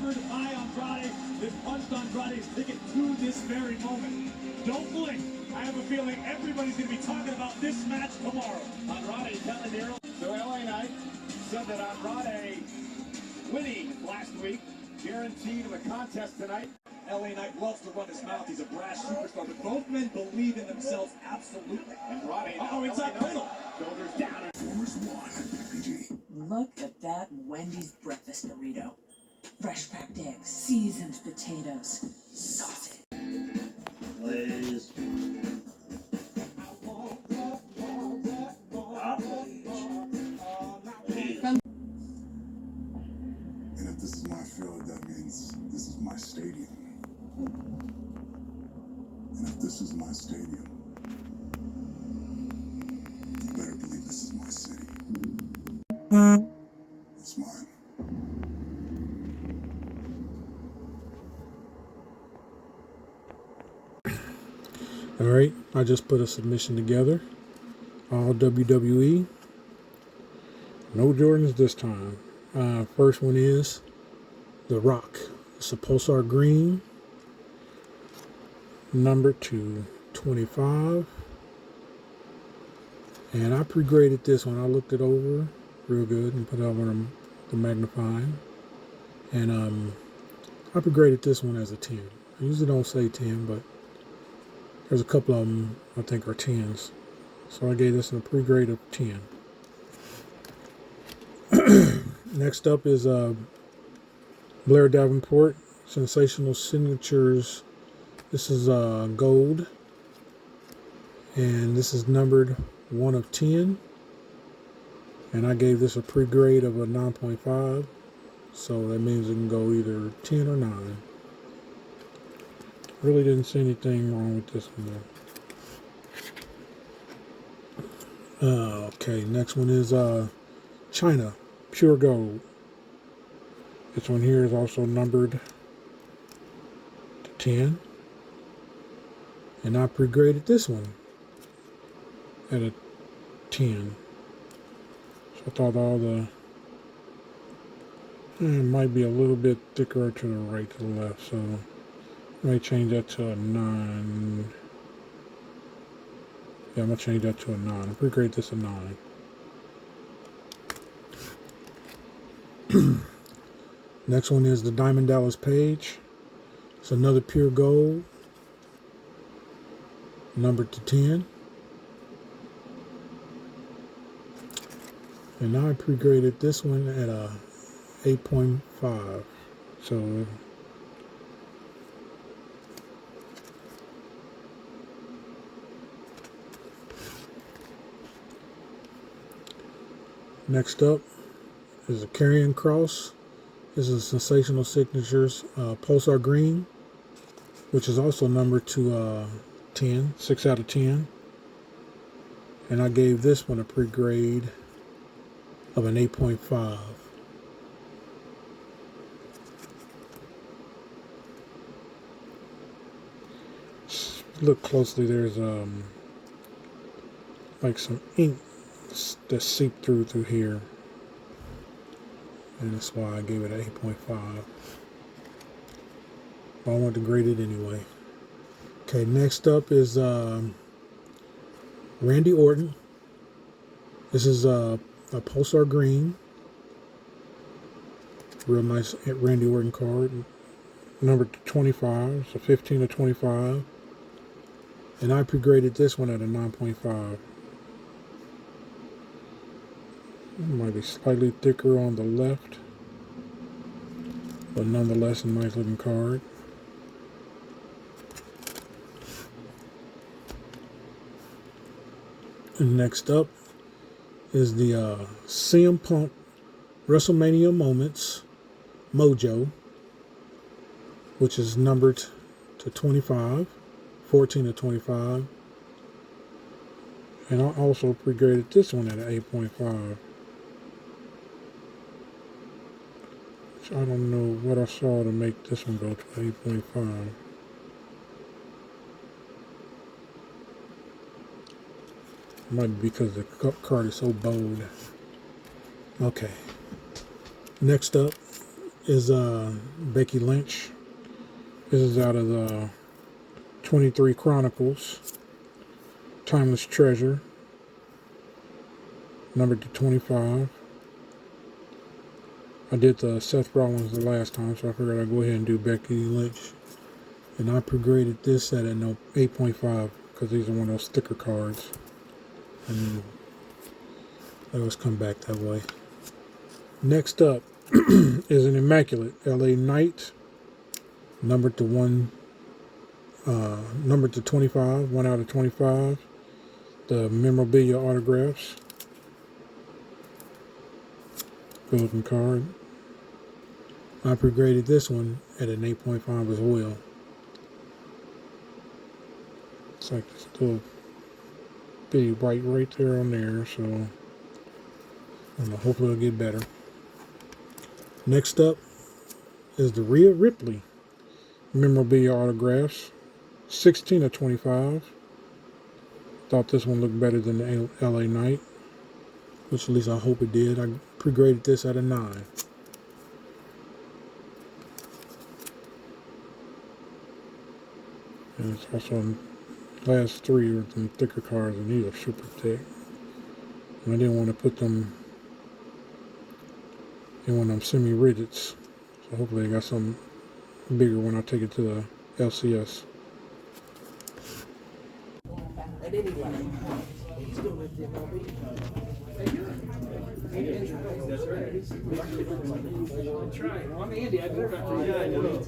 hammered high Andrade that punched Andrade's ticket to this very moment. Don't blink. I have a feeling everybody's going to be talking about this match tomorrow. Andrade telling Daryl. So LA Knight said that Andrade winning last week guaranteed him a contest tonight. LA Knight loves to run his mouth. He's a brash superstar, but both men believe in themselves absolutely. Andrade. Oh, inside pedal. Shoulders down. Force 1. Look at that Wendy's breakfast burrito. Fresh cracked eggs, seasoned potatoes, sausage. Please. And if this is my field, that means this is my stadium. And if this is my stadium, you better believe this is my city. It's mine. All right, I just put a submission together. All WWE. No Jordans this time. First one is The Rock. It's a Pulsar Green. Number 225. And I pre-graded this one. I looked it over real good and put it over the magnifying. And I pre-graded this one as a 10. I usually don't say 10, but there's a couple of them I think are 10s. So I gave this a pre-grade of 10. Next up is Blair Davenport, Sensational Signatures. This is gold. And this is numbered 1 of 10. And I gave this a pre-grade of a 9.5. So that means it can go either 10 or 9. Really didn't see anything wrong with this one. Okay, next one is China, Pure Gold. This one here is also numbered to 10. And I pre-graded this one at a 10. So I thought all the... it might be a little bit thicker to the right, to the left, so... I may change that to a 9. Yeah, I'm going to change that to a 9. I'm pre-grade this a 9. Next one is the Diamond Dallas Page. It's another pure gold. Numbered to 10. And now I pre-graded this one at a 8.5. So... next up is a Karrion Kross. This is Sensational Signatures Pulsar Green, which is also numbered to 10, 6 out of 10. And I gave this one a pre-grade of an 8.5. Look closely, there's like some ink that seeped through here, and that's why I gave it an 8.5. But I want to grade it anyway. Okay, next up is Randy Orton. This is a Pulsar Green, real nice Randy Orton card, number 25, so 15 to 25, and I pre-graded this one at a 9.5. It might be slightly thicker on the left, but nonetheless a nice looking card. And next up is the CM Punk WrestleMania Moments Mojo, which is numbered to 25, 14 to 25. And I also pre-graded this one at an 8.5. I don't know what I saw to make this one go to 8.5. It might be because the card is so bold. Okay. Next up is Becky Lynch. This is out of the 23 Chronicles. Timeless Treasure. Numbered to 25. I did the Seth Rollins the last time, so I figured I'd go ahead and do Becky Lynch. And I pre-graded this at an 8.5 because these are one of those sticker cards. And they always come back that way. Next up is an Immaculate LA Knight. Numbered to 25, 1 out of 25. The memorabilia autographs. Good looking card. I pre-graded this one at an 8.5 as well. It's like this little bitty white right there on there, so hopefully it'll get better. Next up is the Rhea Ripley memorabilia autographs. 16 of 25. Thought this one looked better than the LA Knight, which at least I hope it did. I pre-graded this at a 9. And it's also last 3 are some thicker cards, and these are super thick. And I didn't want to put them in one of them semi-rigids. So hopefully I got something bigger when I take it to the LCS. At any level, he's still with the MLB. That's right. That's right. Well, I'm Andy. I've been back for you. I know.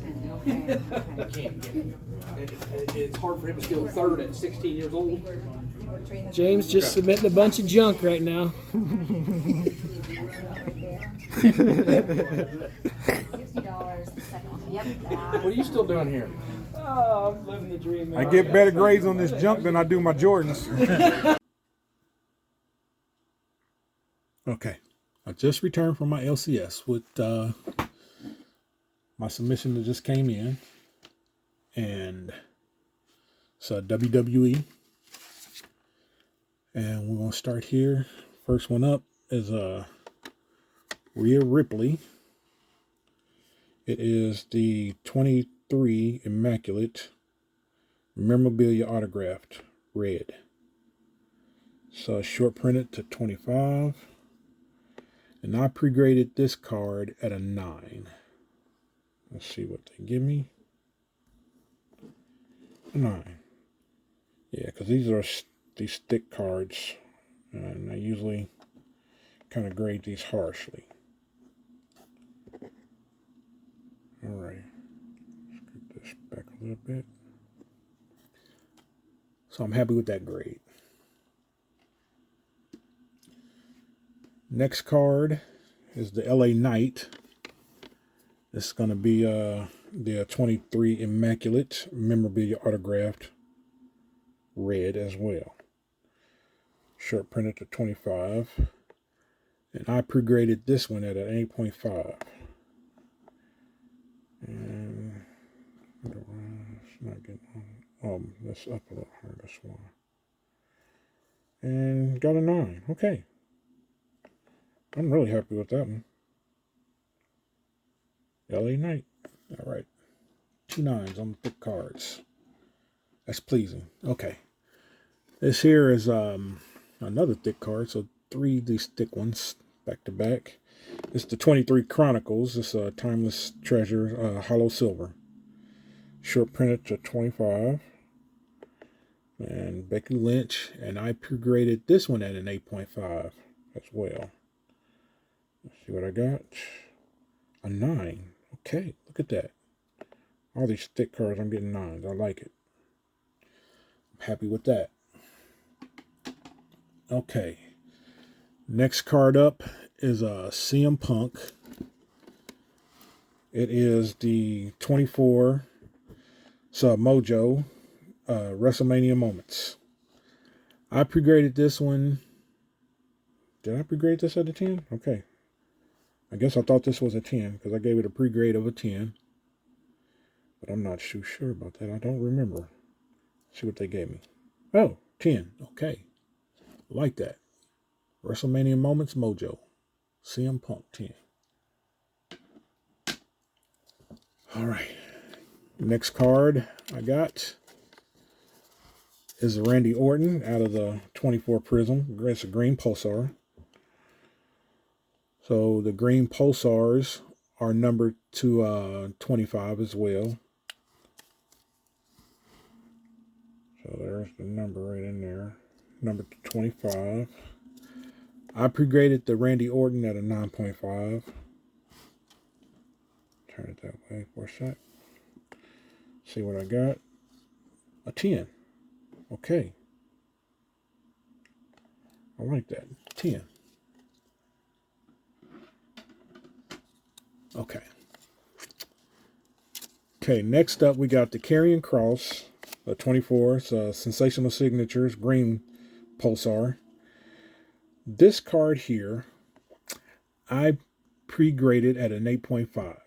It's hard for him to steal third at 16 years old. James just submitting a bunch of junk right now. What are you still doing here? Oh, I'm living the dream, man. I get better grades on this junk than I do my Jordans. Okay, I just returned from my LCS with my submission that just came in, and it's WWE, and we're gonna start here. First one up is Rhea Ripley. It is the 23 Immaculate memorabilia autographed red. So short printed to 25. And I pre-graded this card at a 9. Let's see what they give me. A 9. Yeah, because these are these thick cards. And I usually kind of grade these harshly. Alright. Let's get this back a little bit. So I'm happy with that grade. Next card is the LA Knight. This is going to be the 23 Immaculate memorabilia autographed red as well. Short printed to 25. And I pre-graded this one at an 8.5. And it's not getting on. That's up a little hard, this one. And got a 9. Okay. I'm really happy with that one. LA Knight. All right. 2 9s on the thick cards. That's pleasing. Okay. This here is another thick card. So 3 of these thick ones back to back. It's the 23 Chronicles. It's a Timeless Treasure, Hollow Silver. Short printed to 25. And Becky Lynch. And I pre-graded this one at an 8.5 as well. Let's see what I got. A 9. Okay, look at that. All these thick cards, I'm getting 9s. I like it. I'm happy with that. Okay. Next card up is a CM Punk. It is the 24 Mojo WrestleMania Moments. I pre-graded this one. Did I pre-grade this at a 10? Okay. I guess I thought this was a 10 because I gave it a pre-grade of a 10. But I'm not too sure about that. I don't remember. Let's see what they gave me. Oh, 10. Okay. Like that. WrestleMania Moments Mojo. CM Punk 10. All right. Next card I got is a Randy Orton out of the 24 Prism. It's a green pulsar. So the green pulsars are numbered to 25 as well. So there's the number right in there. Number 25. I pre-graded the Randy Orton at a 9.5. Turn it that way for a sec. See what I got. A 10. Okay. I like that. 10. Okay. Okay, next up we got the Karrion Kross, the 24. It's Sensational Signatures, green pulsar. This card here, I pre-graded at an 8.5.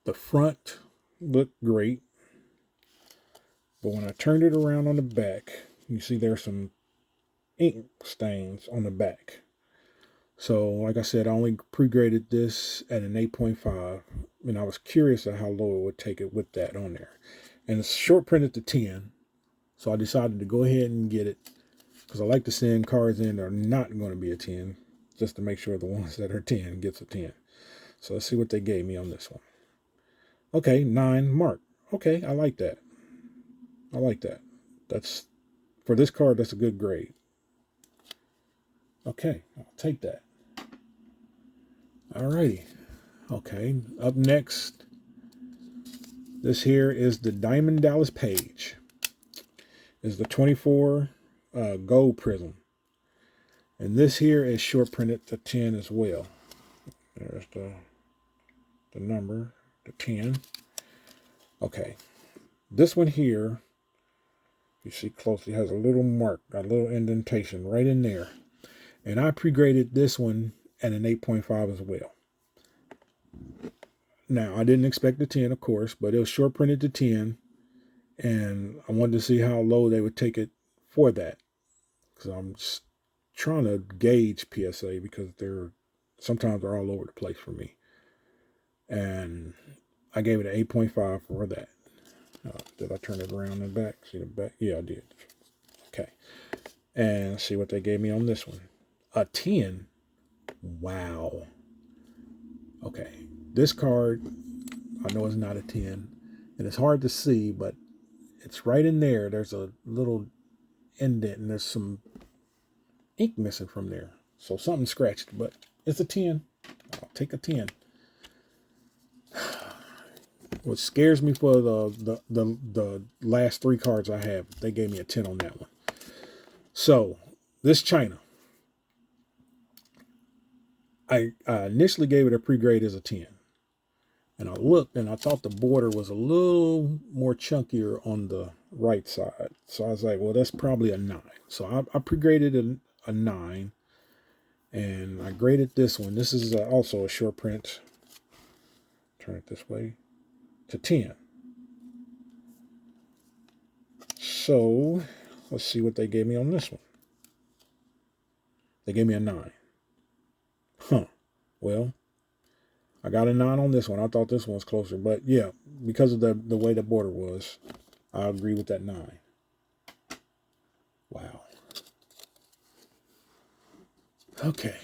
The front looked great, but when I turned it around on the back, you see there's some ink stains on the back. So, like I said, I only pre-graded this at an 8.5, and I was curious at how low it would take it with that on there. And it's short printed to 10, so I decided to go ahead and get it, because I like to send cards in that are not going to be a 10, just to make sure the ones that are 10 gets a 10. So let's see what they gave me on this one. Okay, 9 mark. Okay, I like that. I like that. That's, for this card, that's a good grade. Okay, I'll take that. Alrighty. Okay, up next, this here is the Diamond Dallas Page. Is the 24 gold prism. And this here is short printed to 10 as well. There's the number, the 10. Okay. This one here, you see closely, has a little mark, a little indentation right in there. And I pre-graded this one at an 8.5 as well. Now, I didn't expect the 10, of course, but it was short printed to 10. And I wanted to see how low they would take it for that. Because I'm just trying to gauge PSA, because sometimes they're all over the place for me. And I gave it an 8.5 for that. Did I turn it around in the back? See the back? Yeah, I did. Okay. And see what they gave me on this one. A 10. Wow. Okay. This card, I know it's not a 10. And it's hard to see, but it's right in there. There's a little indent, and there's some ink missing from there. So something scratched, but it's a 10. I'll take a 10. What scares me for the last 3 cards I have, they gave me a 10 on that one. So, this China, I initially gave it a pre-grade as a 10. And I looked, and I thought the border was a little more chunkier on the right side. So I was like, well, that's probably a 9. So I pre-graded a 9. And I graded this one. This is also a short print. Turn it this way. To 10. So, let's see what they gave me on this one. They gave me a 9. Huh. Well, I got a 9 on this one. I thought this one was closer. But yeah, because of the way the border was, I agree with that 9. Wow. Okay.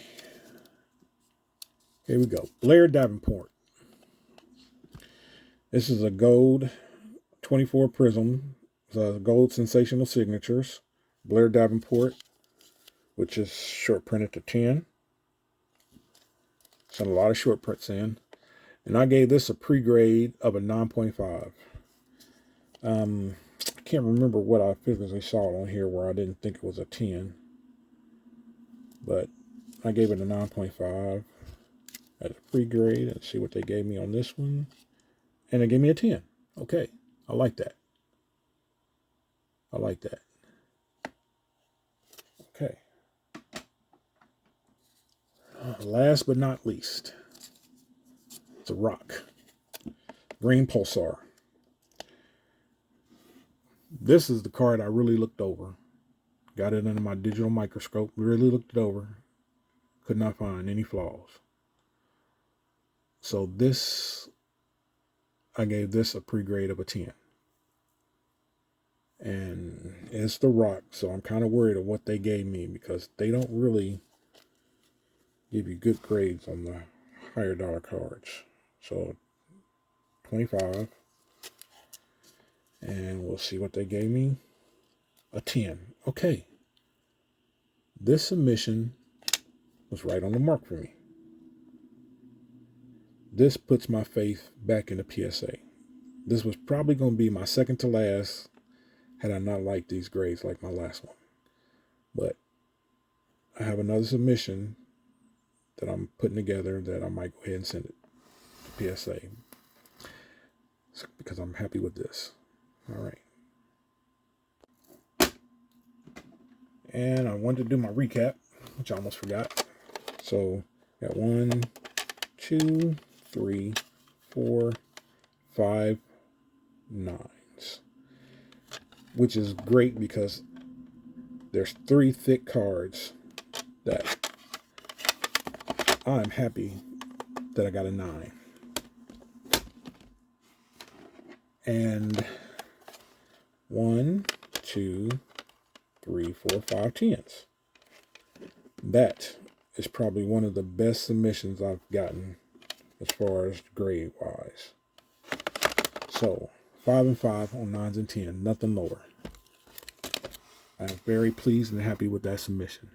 Here we go. Blair Davenport. This is a gold 24 prism. Gold Sensational Signatures. Blair Davenport, which is short printed to 10. Sent a lot of short prints in. And I gave this a pre-grade of a 9.5. I can't remember what I physically saw on here where I didn't think it was a 10. But I gave it a 9.5 as a pre-grade. And see what they gave me on this one. And they gave me a 10. Okay. I like that. I like that. Okay. Last but not least, it's a rock. Green Pulsar. This is the card I really looked over. Got it under my digital microscope. Really looked it over. Could not find any flaws. So this I gave this a pre-grade of a 10. And it's The Rock, so I'm kind of worried of what they gave me because they don't really give you good grades on the higher dollar cards. So 25, and we'll see what they gave me. A 10. Okay. This submission was right on the mark for me. This puts my faith back in the PSA. This was probably going to be my second to last had I not liked these grades like my last one. But I have another submission that I'm putting together that I might go ahead and send it to PSA because I'm happy with this. All right. And I wanted to do my recap, which I almost forgot. So got 1, 2, 3, 4, 5 9s, which is great because there's 3 thick cards that I'm happy that I got a 9. And 1, 2, 3, 4, 5 10s. That is probably one of the best submissions I've gotten as far as grade wise. So 5 and 5 on 9s and 10, nothing lower. I'm very pleased and happy with that submission.